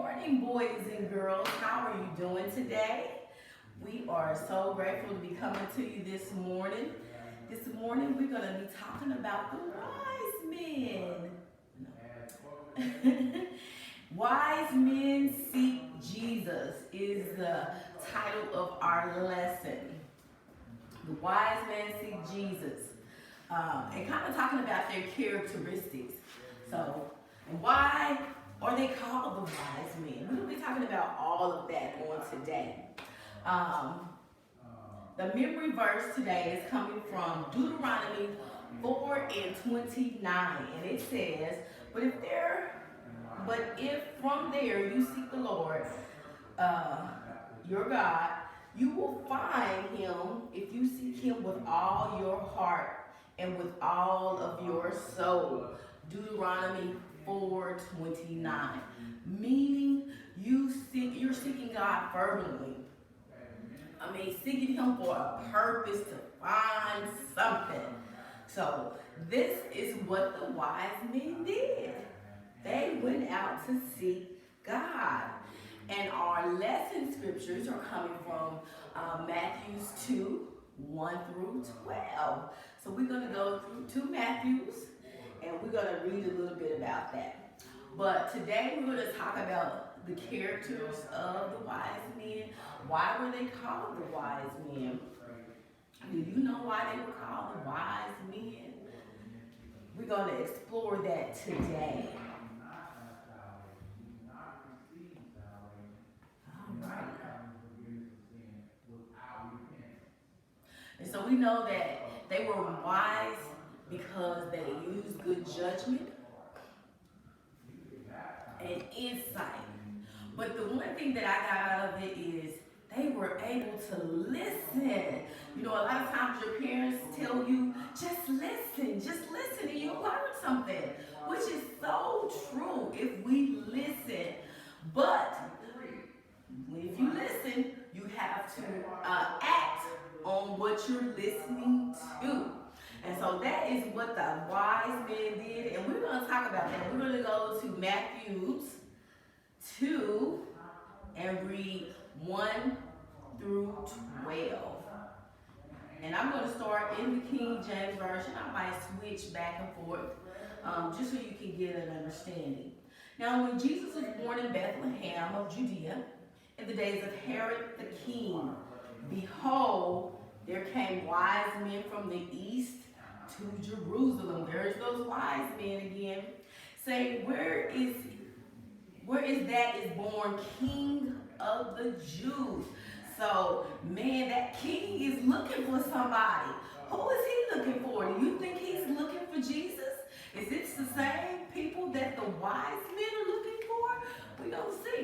morning, boys and girls. How are you doing today? We are so grateful to be coming to you this morning. This morning, we're going to be talking about the wise men. Wise men seek Jesus is the title of our lesson. The wise men seek Jesus. And kind of talking about their characteristics. So, and why are they called the wise men? We're going to be talking about all of that on today. The memory verse today is coming from Deuteronomy 4:29, and it says, But if from there you seek the Lord, your God, you will find him if you seek him with all your heart and with all of your soul. Deuteronomy 4:29, meaning you're seeking God fervently. I mean, seeking him for a purpose to find something. So this is what the wise men did. They went out to seek God. And our lesson scriptures are coming from Matthew 2:1-12. So we're going to go through 2 Matthews, and we're going to read a little bit about that. But today we're going to talk about the characters of the wise men. Why were they called the wise men? Do you know why they were called the wise men? We're going to explore that today. All right. And so we know that they were wise because they used good judgment and insight. But the one thing that I got out of it is they were able to listen. You know, a lot of times your parents tell you, just listen, and you'll learn something, which is so true if we listen. But if you listen, you have to act on what you're listening to. And so that is what the wise men did. And we're going to talk about that. We're going to go to Matthew 2 and read 1-12. And I'm going to start in the King James Version. I might switch back and forth just so you can get an understanding. Now, when Jesus was born in Bethlehem of Judea, in the days of Herod the king, behold, there came wise men from the east to Jerusalem. There's those wise men again, saying, Where is that is born King of the Jews? So, man, that king is looking for somebody. Who is he looking for? Do you think he's looking for Jesus? Is it the same people that the wise men are looking for? We're going to see.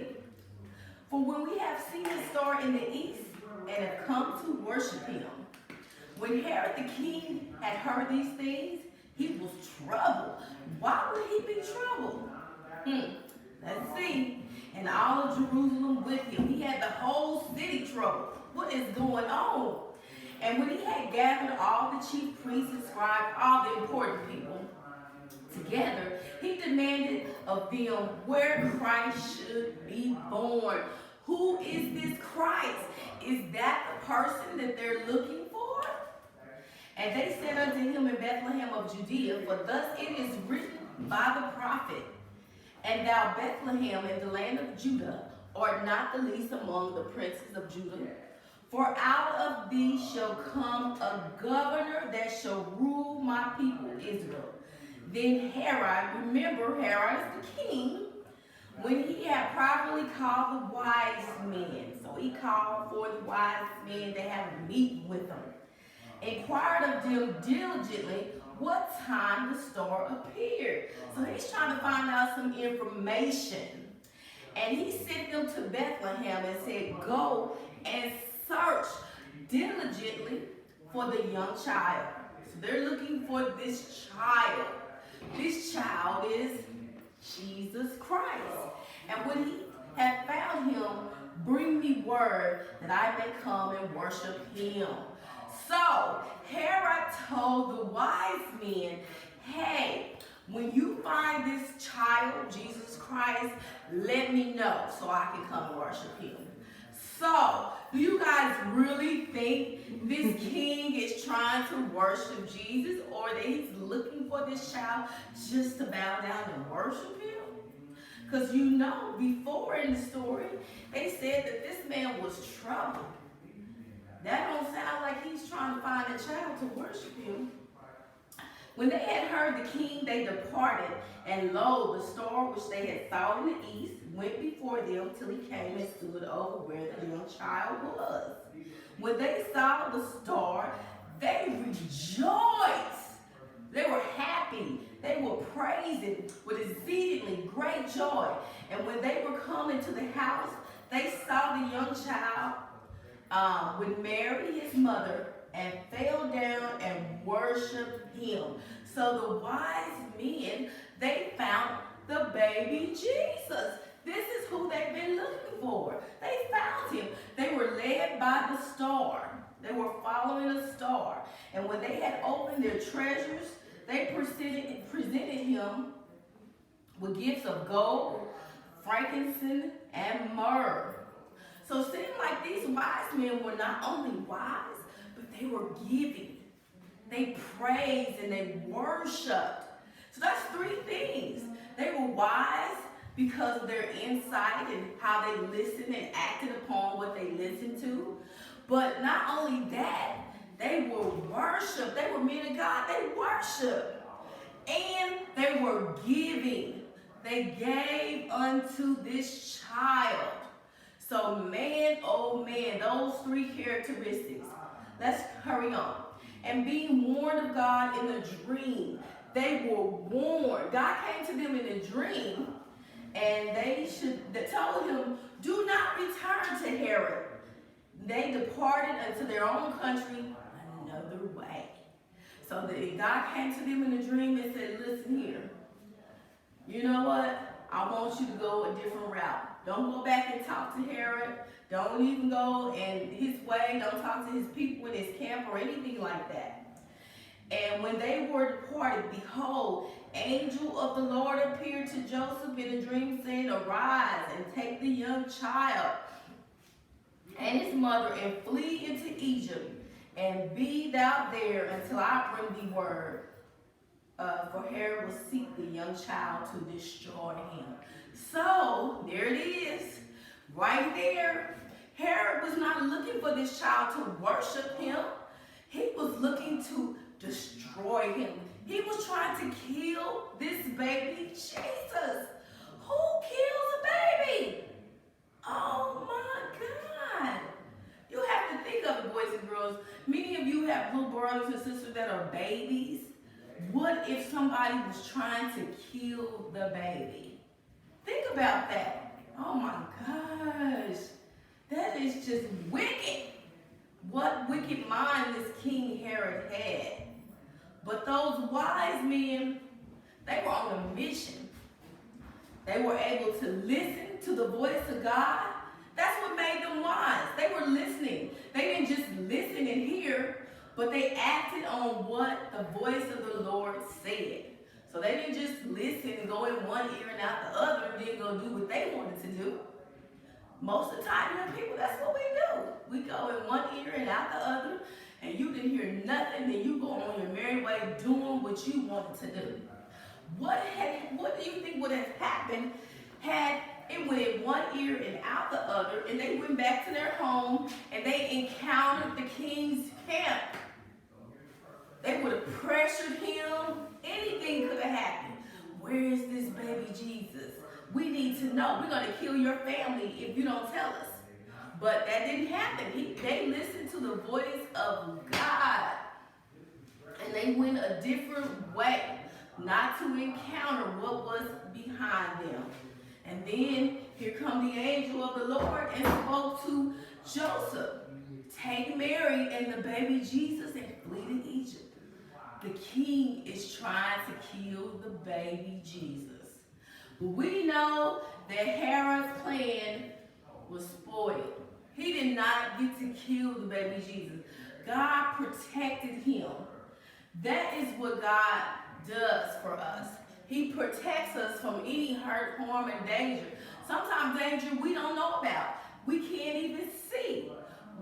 For when we have seen a star in the east and have come to worship him, when Herod the king had heard these things, he was troubled. Why would he be troubled? Let's see. And all of Jerusalem with him. He had the whole city troubled. What is going on? And when he had gathered all the chief priests and scribes, all the important people together, he demanded of them where Christ should be born. Who is this Christ? Is that the person that they're looking for? And they said unto him in Bethlehem of Judea, for thus it is written by the prophet, And thou, Bethlehem, in the land of Judah, art not the least among the princes of Judah. For out of thee shall come a governor that shall rule my people Israel. Then Herod, remember Herod is the king, when he had privately called the wise men. So he called for the wise men to have a meeting with them. Inquired of them diligently what time the star appeared. So he's trying to find out some information. And he sent them to Bethlehem and said, Go and search diligently for the young child. So they're looking for this child. This child is Jesus Christ. And when he had found him, bring me word that I may come and worship him. So Herod told the wise men, hey, When you find this child, Jesus Christ, let me know so I can come and worship him. So, do you guys really think this king is trying to worship Jesus, or that he's looking for this child just to bow down and worship him? Because you know, before in the story, they said that this man was troubled. That don't sound like he's trying to find a child to worship him. When they had heard the king, they departed, and lo, the star which they had saw in the east went before them till he came and stood over where the young child was. When they saw the star, they rejoiced. They were happy. They were praising with exceedingly great joy. And when they were coming to the house, they saw the young child with Mary, his mother, and fell down and worshiped him. So the wise men, they found the baby Jesus. This is who they've been looking for. They found him. They were led by the star. They were following a star. And when they had opened their treasures, they presented him with gifts of gold, frankincense, and myrrh. So it seemed like these wise men were not only wise, but they were giving. They praised and they worshiped. So that's three things. They were wise because of their insight and how they listened and acted upon what they listened to. But not only that, they were worship. They were men of God. They worshiped. And they were giving. They gave unto this child. So man, oh man, those three characteristics. Let's hurry on. And being warned of God in a dream. They were warned. God came to them in a dream, and they told him, do not return to Herod. They departed unto their own country another way. So God came to them in a dream and said, listen here. You know what? I want you to go a different route. Don't go back and talk to Herod. Don't even go in his way. Don't talk to his people in his camp or anything like that. And when they were departed, behold, angel of the Lord appeared to Joseph in a dream, saying, arise and take the young child and his mother and flee into Egypt, and be thou there until I bring thee word. For Herod will seek the young child to destroy him. So, there it is. Right there. Herod was not looking for this child to worship him. He was looking to destroy him. He was trying to kill this baby Jesus. Who kills a baby? Oh my God. You have to think of it, boys and girls. Many of you have little brothers and sisters that are babies. What if somebody was trying to kill the baby? Think about that. Oh my gosh. That is just wicked. What wicked mind this King Herod had. But those wise men, they were on a mission. They were able to listen to the voice of God. That's what made them wise. They were listening. They didn't just listen and hear, but they acted on what the voice of the Lord said. So they didn't just listen and go in one ear and out the other and then go do what they wanted to do. Most of the time, young people, that's what we do. We go in one ear and out the other, and you didn't hear nothing, then you go on your merry way doing what you wanted to do. What do you think would have happened had it went in one ear and out the other, and they went back to their home, and they encountered the king's camp? They would have pressured him. Anything could have happened. Where is this baby Jesus? We need to know. We're going to kill your family if you don't tell us. But that didn't happen. They listened to the voice of God. And they went a different way, not to encounter what was behind them. And then here come the angel of the Lord and spoke to Joseph. Take Mary and the baby Jesus and flee to Egypt. The king is trying to kill the baby Jesus. But we know that Herod's plan was spoiled. He did not get to kill the baby Jesus. God protected him. That is what God does for us. He protects us from any hurt, harm, and danger. Sometimes danger we don't know about. We can't even see.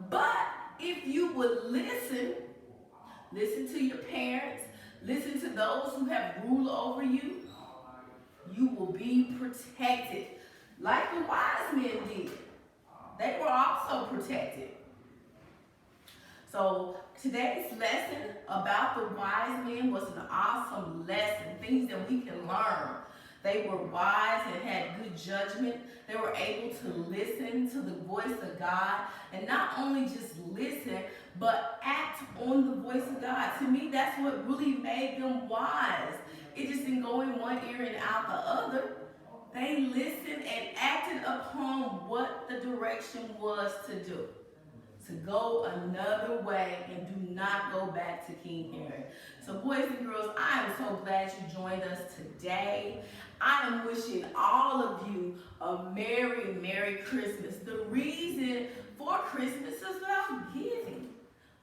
But if you would listen to your parents, listen to those who have rule over you, you will be protected. Like the wise men did. They were also protected. So today's lesson about the wise men was an awesome lesson. Things that we can learn. They were wise and had good judgment. They were able to listen to the voice of God. And not only just listen, but act on the voice of God. To me, that's what really made them wise. It just didn't go in one ear and out the other. They listened and acted upon what the direction was to do. To go another way and do not go back to King Herod. So boys and girls, I am so glad you joined us today. I am wishing all of you a Merry, Merry Christmas. The reason for Christmas is about giving,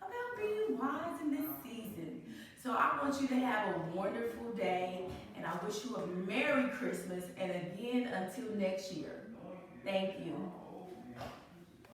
about being wise in this season. So I want you to have a wonderful day, and I wish you a Merry Christmas, and again, until next year. Thank you.